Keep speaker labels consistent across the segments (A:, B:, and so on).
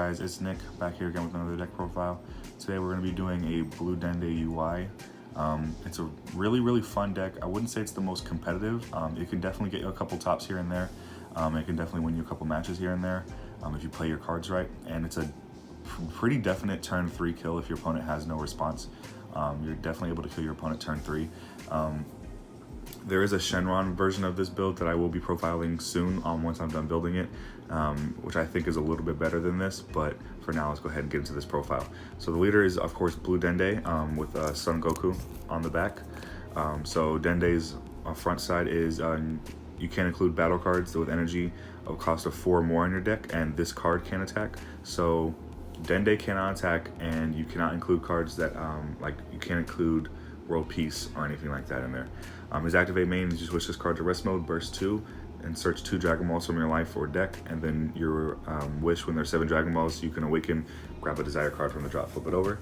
A: guys, it's Nick back here again with another deck profile. Today we're going to be doing a blue Dende UI. It's a really fun deck. I wouldn't say it's the most competitive. It can definitely get you a couple tops here and there. It can definitely win you a couple matches here and there if you play your cards right. And it's a pretty definite turn 3 kill if your opponent has no response. You're definitely able to kill your opponent turn 3. There is a Shenron version of this build that I will be profiling soon once I'm done building it, which I think is a little bit better than this, but for now, let's go ahead and get into this profile. So the leader is, of course, Blue Dende with Son Goku on the back. So Dende's front side is you can include battle cards with energy of a cost of 4 more in your deck, and this card can attack. So Dende cannot attack, and you cannot include cards that, like you can't include World Peace or anything like that in there. His activate main is you switch this card to rest mode, burst 2, and search 2 Dragon Balls from your life or deck, and then your wish when there's 7 Dragon Balls, you can awaken, grab a desire card from the drop, flip it over.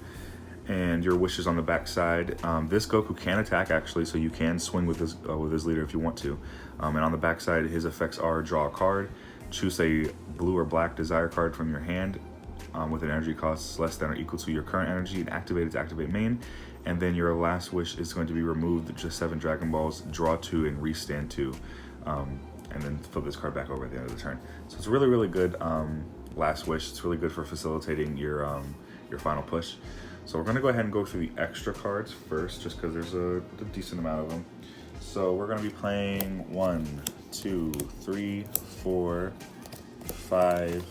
A: And your wish is on the back side. This Goku can attack actually, so you can swing with his leader if you want to. And on the back side, his effects are draw a card, choose a blue or black desire card from your hand with an energy cost less than or equal to your current energy, and activate its activate main. And then your last wish is going to be remove just 7 Dragon Balls, draw 2, and restand 2. And then flip this card back over at the end of the turn. So it's a really good last wish. It's really good for facilitating your final push. So we're gonna go ahead and go through the extra cards first, just because there's a decent amount of them. So we're gonna be playing 1, 2, 3, 4, 5,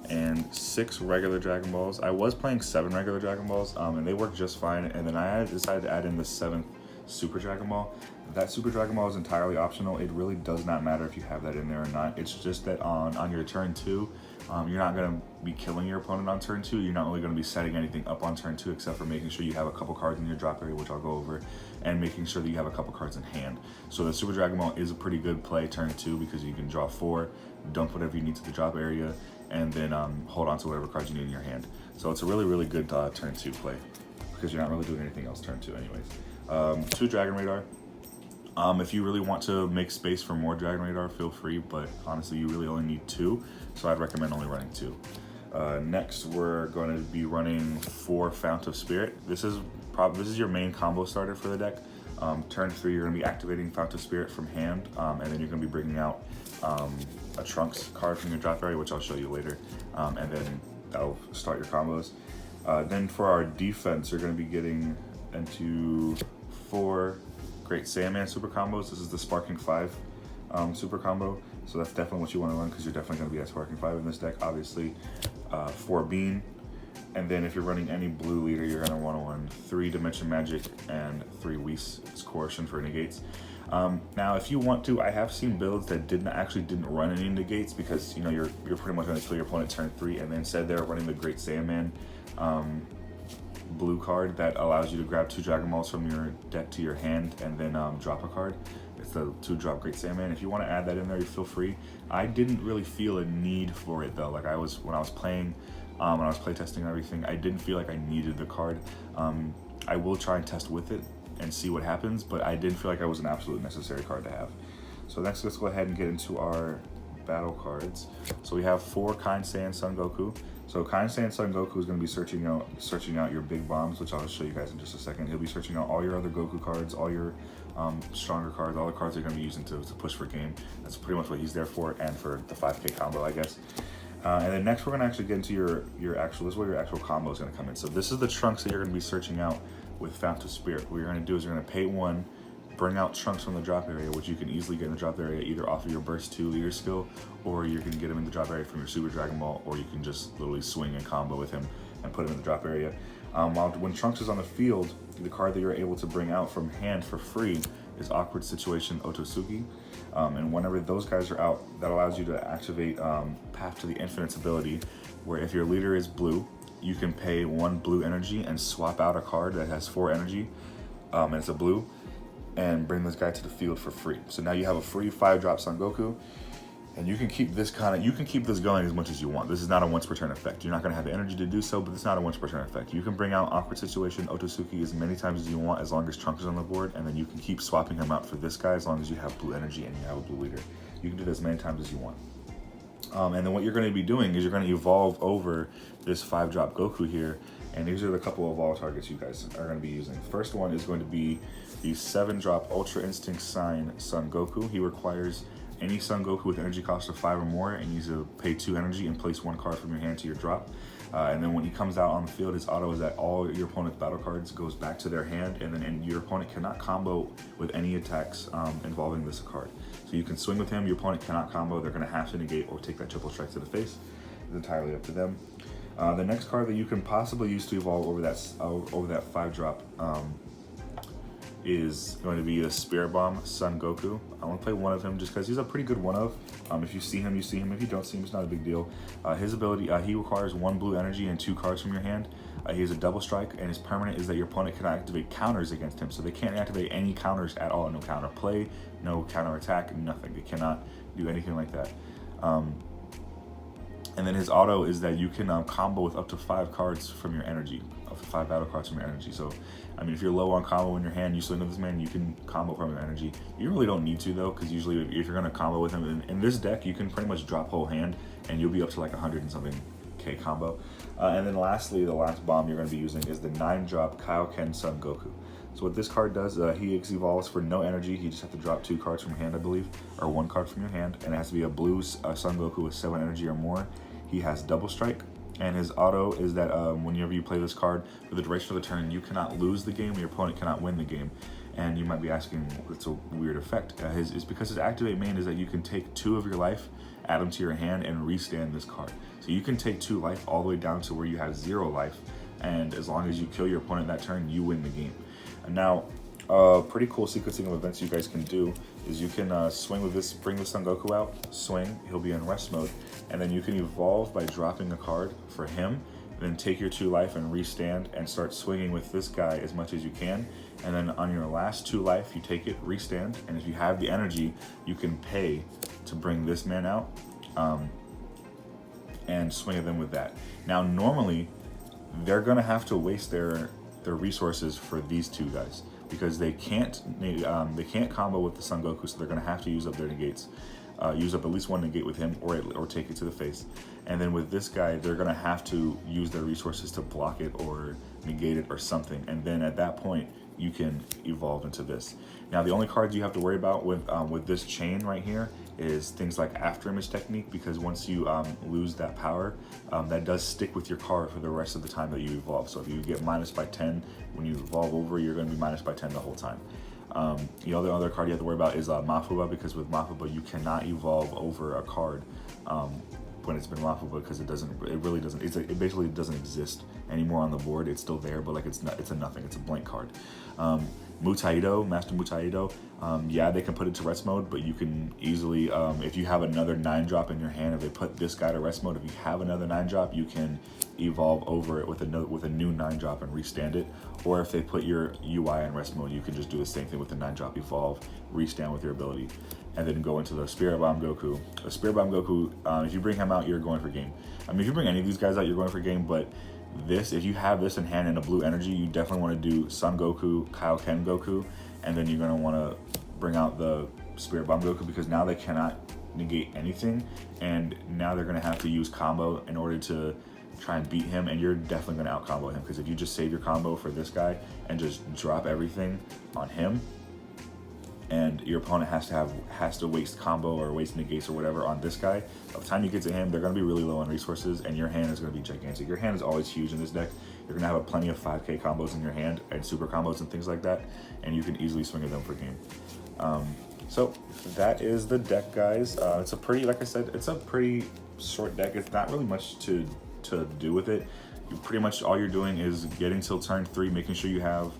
A: and 6 regular Dragon Balls. I was playing 7 regular Dragon Balls, and they worked just fine. And then I decided to add in the 7th Super Dragon Ball. That Super Dragon Ball is entirely optional. It really does not matter if you have that in there or not. It's just that on your turn 2, you're not going to be killing your opponent on turn 2. You're not really going to be setting anything up on turn 2, except for making sure you have a couple cards in your drop area, which I'll go over, and making sure that you have a couple cards in hand. So the Super Dragon Ball is a pretty good play turn 2 because you can draw 4, dump whatever you need to the drop area, and then hold on to whatever cards you need in your hand. So it's a really good turn 2 play because you're not really doing anything else turn 2 anyways. 2 Dragon Radar. If you really want to make space for more Dragon Radar, feel free, but honestly you really only need 2, so I'd recommend only running 2. Next we're going to be running 4 Fount of Spirit. This is your main combo starter for the deck. Turn 3 you're going to be activating Fount of Spirit from hand, and then you're going to be bringing out a Trunks card from your drop area, which I'll show you later, and then that'll start your combos. Then for our defense, you're going to be getting into 4 Great Saiyaman super combos. This is the Sparking 5 super combo, so that's definitely what you want to run because you're definitely going to be at Sparking 5 in this deck, obviously. 4 Bean, and then if you're running any blue leader, you're going to want to run 3 Dimension Magic and 3 Whis Coercion for negates. Now, if you want to, I have seen builds that didn't run any negates because you're pretty much going to kill your opponent turn 3, and then instead they're running the Great Saiyaman blue card that allows you to grab 2 Dragon Balls from your deck to your hand and then drop a card. It's the 2-drop Great Saiyaman. If you want to add that in there, you feel free. I didn't really feel a need for it though. Like when I was playing, when I was playtesting and everything, I didn't feel like I needed the card. I will try and test with it and see what happens, but I didn't feel like it was an absolute necessary card to have. So next, let's go ahead and get into our battle cards. So we have 4 Kind Saiyan Son Goku. So Kind Saiyan Son Goku is going to be searching out your big bombs, which I'll show you guys in just a second. He'll be searching out all your other Goku cards, all your stronger cards, all the cards they're going to be using to push for game. That's pretty much what he's there for, and for the 5K combo, I guess. And then next we're going to actually get into your actual, this is where your actual combo is going to come in. So this is the Trunks that you're going to be searching out with Fount of Spirit. What you're going to do is you're going to pay 1, bring out Trunks from the drop area, which you can easily get in the drop area either off of your burst 2 leader skill, or you can get him in the drop area from your Super Dragon Ball, or you can just literally swing and combo with him and put him in the drop area. When Trunks is on the field, the card that you're able to bring out from hand for free is Awkward Situation Otosuki. And whenever those guys are out, that allows you to activate Path to the Infinite's ability, where if your leader is blue, you can pay 1 blue energy and swap out a card that has 4 energy, and it's a blue, and bring this guy to the field for free. So now you have a free 5-drop Son Goku, and you can keep this going as much as you want. This is not a once per turn effect. You're not going to have the energy to do so, but it's not a once per turn effect. You can bring out Awkward Situation Otosuki as many times as you want, as long as Trunks is on the board, and then you can keep swapping him out for this guy as long as you have blue energy and you have a blue leader. You can do this as many times as you want. And then what you're going to be doing is you're going to evolve over this 5-drop Goku here. And these are the couple of evolve targets you guys are going to be using. First one is going to be the 7-drop Ultra Instinct Sign Son Goku. He requires any Son Goku with energy cost of 5 or more, and you need to pay 2 energy and place 1 card from your hand to your drop. And then when he comes out on the field, his auto is that all your opponent's battle cards goes back to their hand, and your opponent cannot combo with any attacks involving this card. So you can swing with him, your opponent cannot combo, they're going to have to negate or take that triple strike to the face. It's entirely up to them. The next card that you can possibly use to evolve over that 5-drop is going to be the Spirit Bomb Son Goku. I want to play one of him just because he's a pretty good one of. If you see him, you see him. If you don't see him, it's not a big deal. His ability, he requires 1 blue energy and 2 cards from your hand. He has a double strike, and his permanent is that your opponent cannot activate counters against him. So they can't activate any counters at all. No counter play, no counter attack, nothing. They cannot do anything like that. And then his auto is that you can combo with up to 5 cards from your energy, up to 5 battle cards from your energy. So, I mean, if you're low on combo in your hand, you swing with this man, you can combo from your energy. You really don't need to though, because usually if you're gonna combo with him in this deck, you can pretty much drop whole hand, and you'll be up to like 100 and something K combo. And then lastly, the last bomb you're gonna be using is the 9-drop Kaioken Son Goku. So what this card does, he evolves for no energy. You just have to drop 2 cards from your hand, I believe, or 1 card from your hand, and it has to be a blue Son Goku with 7 energy or more. He has double strike, and his auto is that whenever you play this card, for the duration of the turn, you cannot lose the game, your opponent cannot win the game. And you might be asking, it's a weird effect. It's because his activate main is that you can take 2 of your life, add them to your hand, and restand this card. So you can take 2 life all the way down to where you have 0 life, and as long as you kill your opponent that turn, you win the game. And now, pretty cool sequencing of events you guys can do is you can swing with this, bring the Son Goku out, swing, he'll be in rest mode, and then you can evolve by dropping a card for him, then take your 2 life and restand and start swinging with this guy as much as you can. And then on your last 2 life, you take it, restand, and if you have the energy, you can pay to bring this man out and swing at them with that. Now, normally, they're gonna have to waste their resources for these 2 guys, because they can't combo with the Son Goku, so they're going to have to use up their negates, use up at least 1 negate with him, or take it to the face. And then with this guy, they're going to have to use their resources to block it or negate it or something. And then at that point, you can evolve into this. Now, the only cards you have to worry about with this chain right here is things like After Image Technique, because once you lose that power, that does stick with your card for the rest of the time that you evolve. So if you get minus by 10 when you evolve over, you're going to be minus by 10 the whole time. The other card you have to worry about is Mafuba, because with Mafuba you cannot evolve over a card when it's been Mafuba, because it basically doesn't exist anymore on the board. It's still there, but like it's a nothing. It's a blank card. Mutaido, Master Mutaido, yeah, they can put it to rest mode, but you can easily, if you have another 9-drop in your hand, if they put this guy to rest mode, if you have another 9-drop, you can evolve over it with a new 9-drop and restand it. Or if they put your UI in rest mode, you can just do the same thing with the 9-drop, evolve, restand with your ability, and then go into the Spirit Bomb Goku. The Spirit Bomb Goku, if you bring him out, you're going for game. I mean, if you bring any of these guys out, you're going for game, but this, if you have this in hand and a blue energy, you definitely want to do Son Goku, Kaioken Goku, and then you're going to want to bring out the Spirit Bomb Goku, because now they cannot negate anything, and now they're going to have to use combo in order to try and beat him, and you're definitely going to out combo him, because if you just save your combo for this guy and just drop everything on him, and your opponent has to waste combo or waste negates or whatever on this guy, by the time you get to him, they're going to be really low on resources, and your hand is going to be gigantic. Your hand is always huge in this deck. You're going to have plenty of 5k combos in your hand and super combos and things like that, and you can easily swing at them for game. So that is the deck, guys. It's a pretty, like I said, it's a pretty short deck. It's not really much to do with it. You pretty much, all you're doing is getting till turn 3, making sure you have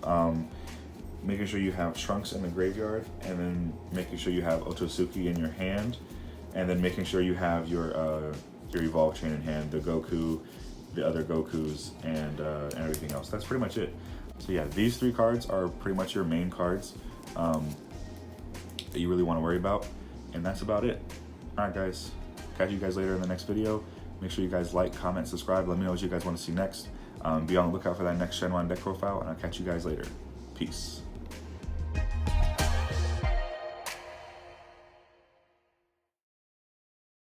A: Trunks in the graveyard, and then making sure you have Otosuki in your hand, and then making sure you have your Evolve chain in hand, the Goku, the other Gokus, and everything else. That's pretty much it. So yeah, these 3 cards are pretty much your main cards that you really want to worry about, and that's about it. Alright guys, catch you guys later in the next video. Make sure you guys like, comment, subscribe. Let me know what you guys want to see next. Be on the lookout for that next Shenron deck profile, and I'll catch you guys later. Peace.